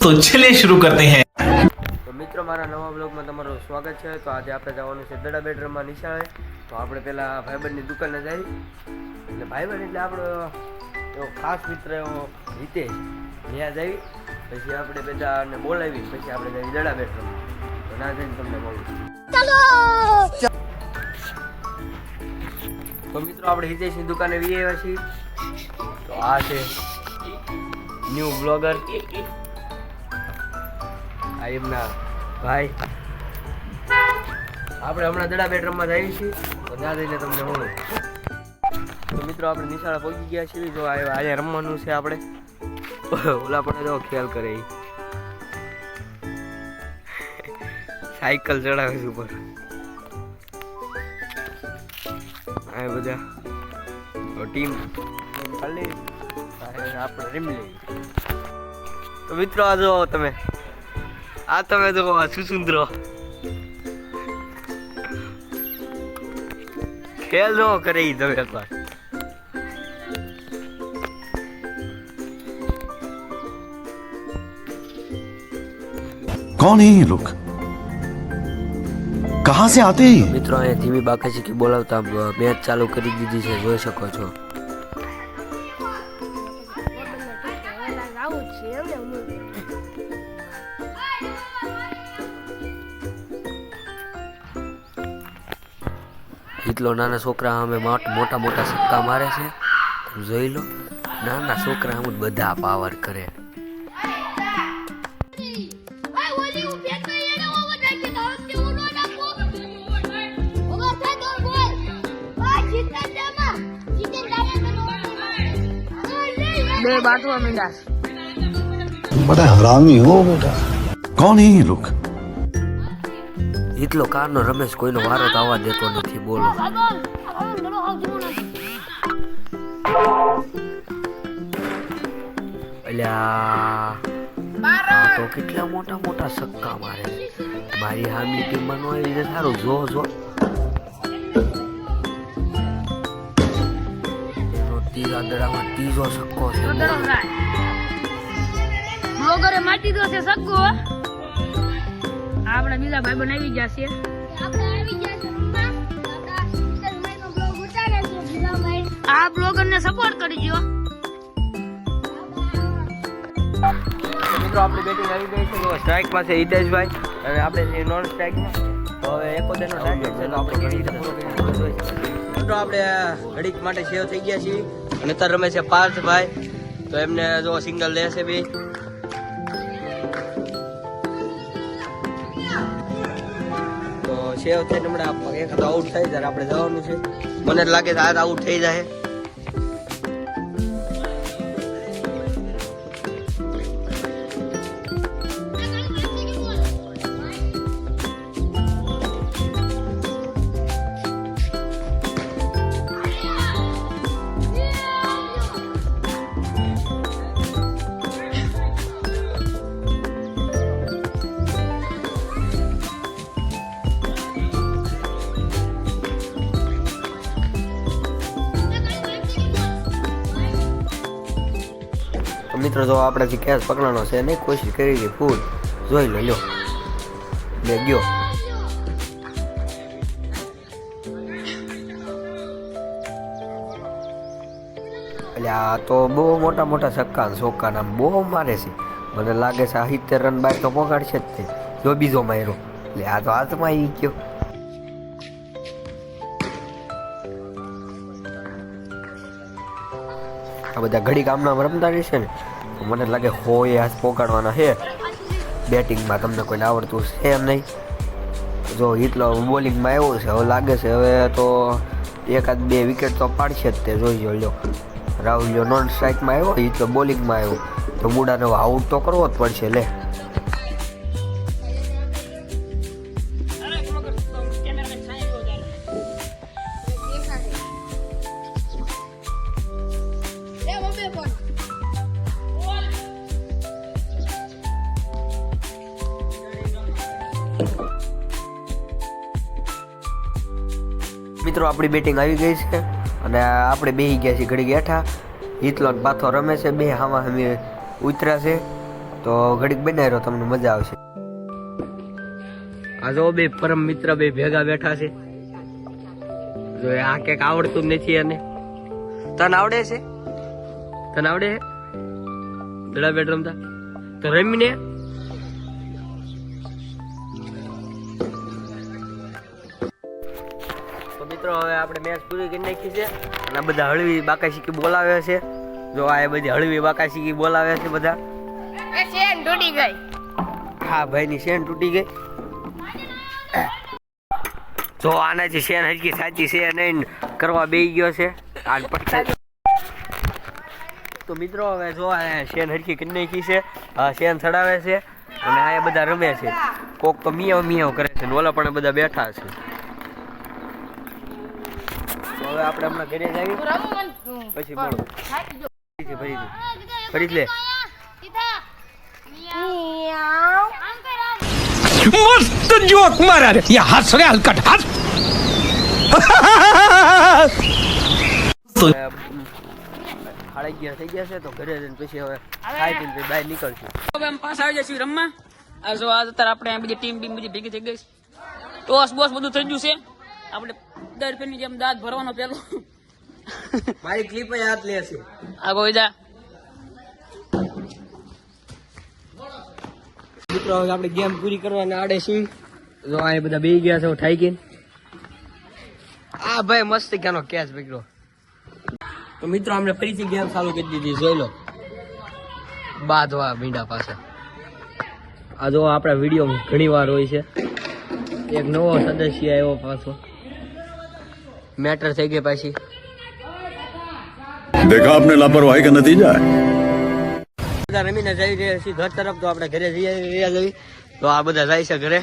तो चलिए शुरू करते हैं। તો મિત્રો મારા નવા બ્લોગમાં તમારું સ્વાગત છે। તો આજે આપણે જવાનું છે દડા બેડરૂમમાં નિશાળે। તો આપણે પહેલાં ભાઈબંધની દુકાને જઈ, એટલે ભાઈબંધ એટલે આપણો એવો ખાસ મિત્ર એવો હિતેશ, ત્યાં જઈ પછી આપણે બધાને બોલાવી પછી આપણે જઈએ દડા બેડરૂમ। તો ના જઈને તમને મળું। તો મિત્રો આપણે હિતેશની દુકાને વી આવ્યા છીએ। તો આ છે ન્યૂ બ્લોગર, આ એમના ભાઈ। આપણે હમણાં દડા બેડરૂમમાં જઈએ છીએ, તો ત્યાં જઈને તમને મળું। તો મિત્રો આપણે નિશાળે પહોંચી ગયા છીએ। જો આજે રમવાનું છે આપણે, ઓલા પણ જો ખ્યાલ કરે, સાયકલ ચડાવે છે ઉપર, આ બધા ટીમ ખાલી આપણે રમી લઈએ। તો મિત્રો આ જો તમે, આ તમે જો સુસુંદરો ખેલ જો કરે તમે એકવાર। कौन है ये लोग, कहाँ से आते हैं ये? મિત્રો અહીંયા ધીમી બાકાજી બોલાવતા મેચ ચાલુ કરી દીધી છે, જોઈ શકો છો। એટલો નાના છોકરા અમે મોટા મોટા સક્કા મારે છે, તમે જોઈ લો। નાના છોકરા આમ બધા પાવર કરે। बड़ा हरामी हो बेटा। कौन है ये लोग? એટલો કારનો રમેશ કોઈનો વારો તો આવવા દેતો નથી, બોલો। અલ્યા તો કેટલા મોટા મોટા સક્કા મારે છે। મારી હામી ટીમમાં નો આવી રીતે સારું, જો એનો ત્રીજા દડામાં ત્રીજો સક્કો છે। બ્લોગરે માટી દો છે સગ્ગો। આપણે બીજા ભાઈ બનાવી ગયા છે, આ બ્લોગર ને સપોર્ટ કરજો। મિત્રો આપણી બેટિંગ આવી ગઈ છે। તો સ્ટ્રાઇક પાસે હિતેશભાઈ અને આપણે નોન સ્ટ્રાઇકમાં હવે એકોદેરનો ટાર્ગેટ છે, તો આપણે કેવી રીતે પૂરો કરી જોઈ શકીએ। મિત્રો આપણે ઘડીક માટે સેવ થઈ ગયા છીએ અને અત્યારે રમે છે પાર્થભાઈ। તો એમને જો સિંગલ લેશે બી, તો સેવ થઈને હમણાં એકાદ આઉટ થઈ જાય આપણે જવાનું છે। મને લાગે છે આજ આઉટ થઈ જાય। મિત્રો જો આપણે જે કેચ પકડવાનો છે નહીં, કોશિશ કરી હતી ફૂલ, જોઈ લો, લ્યો લે ગયો। એટલે આ તો બહુ મોટા મોટા છક્કા ચોક્કા નામ બહુ મારે છે। મને લાગે છે 70 રન બાર તો પહોંચાડશે જ તે। જો બીજો માર્યો, એટલે આ તો હાથમાં આવી ગયો। આ બધા ઘડી ગામના રમતા રહેશે ને, તો મને લાગે હોય હાથ પોગાડવાના છે બેટિંગમાં। તમને કોઈને આવડતું છે એમ નહીં। જો એટલો બોલિંગમાં આવ્યો છે, હવે લાગે છે હવે તો એકાદ બે વિકેટ તો પાડશે જ તે, જોઈ લો। રાહુલ નોન સ્ટ્રાઇકમાં આવ્યો, એ તો બોલિંગમાં આવ્યો, તો મુડાને આઉટ તો કરવો જ પડશે લે। મિત્રો આપણી બેટિંગ આવી ગઈ છે અને આપણે બેસી ગયા છીએ ઘડી બેઠા। હિતલો પાથો રમે છે, બે હામાં હમી ઉતર્યા છે તો ઘડીક બનાવી રહ્યો, તમને મજા આવશે. આ જો બે પરમ મિત્ર બે ભેગા બેઠા છે. જો આ કંઈક આવડતું જ નથી એને. તને આવડે છે? તને આવડે છે દડા બેટ રમતા? તો રમીને. તો મિત્રો હવે આપણે મેચ પૂરી કરી નાખી છે અને આ બધા હળવી બાકાશીકી બોલાવે છે. જો આ એ બધી હળવી બાકાશીકી બોલાવે છે બધા. ચેન તૂટી ગઈ. હા ભાઈની શેન તૂટી ગઈ. જો આનાથી શેન હરકી સાચી છે નહીં કરવા બેસી ગયો છે. તો મિત્રો હવે જો આ શેન હરકી કરી નાખી છે, શેન ચડાવે છે અને આ બધા રમે છે. કોક તો મિયાવ મિયાવ કરે છે ને ઓલા પણ બધા બેઠા છે. તો હવે આપણે હમણાં ઘરે જ આવી પછી બોલો. ફરી લે. मस्त जोक मारा रे ये हंस रे हलकट हंस ખાઈ ગયા થઈ ગયા છે તો ઘરે જઈને પછી હવે ખાઈ પીને પછી બહાર નીકળશું. હવે આમ પાછા આવી જઈશું રમવા. આ જો આજ અત્યારે આપણે આ બધી ટીમ બધી ભેગી થઈ ગઈ છે. ટોસ બોસ બધું થઈ ગયું છે. આપણે 10 રૂપિયાની જેમ દાંત ભરવાનો પેલો. મારી ક્લિપ યાદ લે છે. આ કોઈ જા મિત્રો હવે આપણે ગેમ પૂરી કરવાના આડે છીએ. જો આ બધા બેસી ગયા છે ઠાઈ ગઈ. આ ભાઈ મસ્ત ક્યાંનો કેચ પકડ્યો. તો મિત્રો આપણે ફરીથી ગેમ ચાલુ કરી દીધી. જોઈ લો બાંધવા મીંડા પાસે. આ જો આપણા વિડીયો ઘણી વાર હોય છે. એક નવો સદસ્ય આવ્યો પાછો. મેટર થઈ ગઈ પાછી. देखा आपने लापरवाही का नतीजा है. બધા રમીને જઈ રહ્યા છીએ ઘર તરફ. તો આપણે ઘરે જઈ રહ્યા છીએ. તો આ બધા જાય છે ઘરે.